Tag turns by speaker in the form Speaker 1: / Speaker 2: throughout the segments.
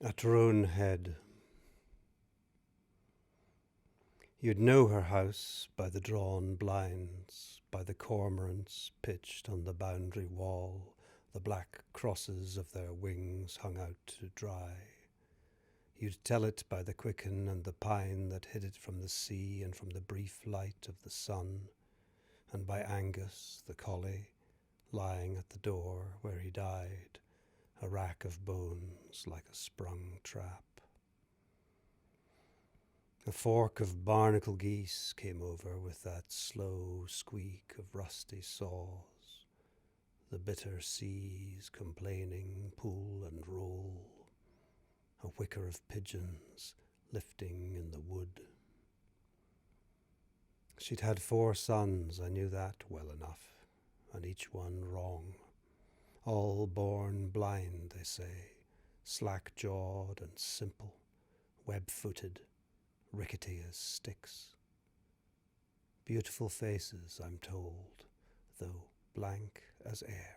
Speaker 1: At Roane Head. You'd know her house by the drawn blinds, by the cormorants pitched on the boundary wall, the black crosses of their wings hung out to dry. You'd tell it by the quicken and the pine that hid it from the sea and from the brief light of the sun, and by Angus, the collie, lying at the door where he died, a rack of bones like a sprung trap. A fork of barnacle geese came over with that slow squeak of rusty saws, the bitter seas complaining pool and roll, a whicker of pigeons lifting in the wood. She'd had 4 sons, I knew that well enough, and each one wrong. All born blind, they say, slack-jawed and simple, web-footed, rickety as sticks. Beautiful faces, I'm told, though blank as air.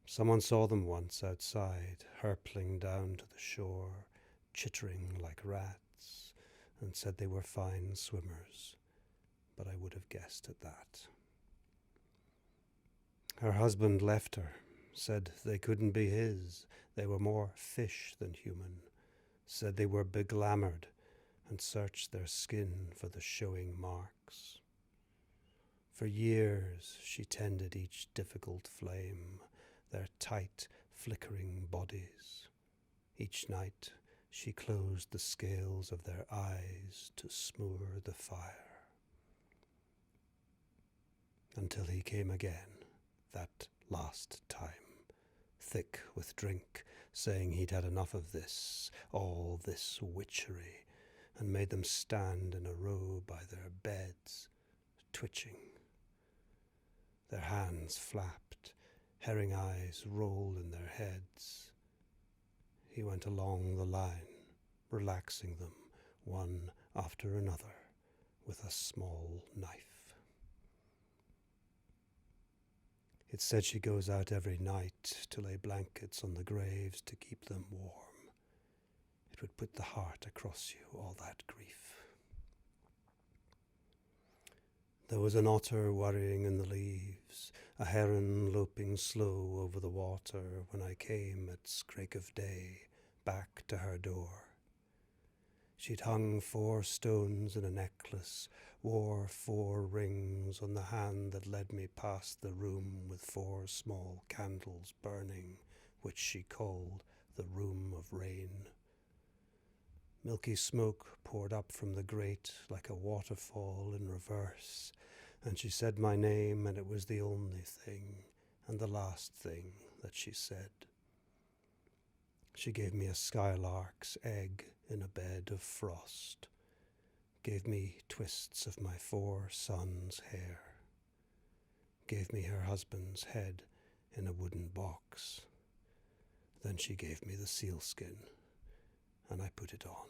Speaker 1: Someone saw them once outside, hurpling down to the shore, chittering like rats, and said they were fine swimmers, but I would have guessed at that. Her husband left her, said they couldn't be his, they were more fish than human, said they were beglamoured, and searched their skin for the showing marks. For years she tended each difficult flame, their tight, flickering bodies. Each night she closed the scales of their eyes to smoor the fire. Until he came again, that last time, thick with drink, saying he'd had enough of this, all this witchery, and made them stand in a row by their beds, twitching. Their hands flapped, herring eyes rolled in their heads. He went along the line, relaxing them, one after another, with a small knife. It's said she goes out every night to lay blankets on the graves to keep them warm. It would put the heart across you, all that grief. There was an otter worrying in the leaves, a heron loping slow over the water when I came at scrake of day back to her door. She'd hung 4 stones in a necklace, wore 4 rings on the hand that led me past the room with 4 small candles burning, which she called the room of rain. Milky smoke poured up from the grate like a waterfall in reverse, and she said my name, and it was the only thing, and the last thing that she said. She gave me a skylark's egg in a bed of frost, gave me twists of my 4 sons' hair, gave me her husband's head in a wooden box. Then she gave me the sealskin, and I put it on.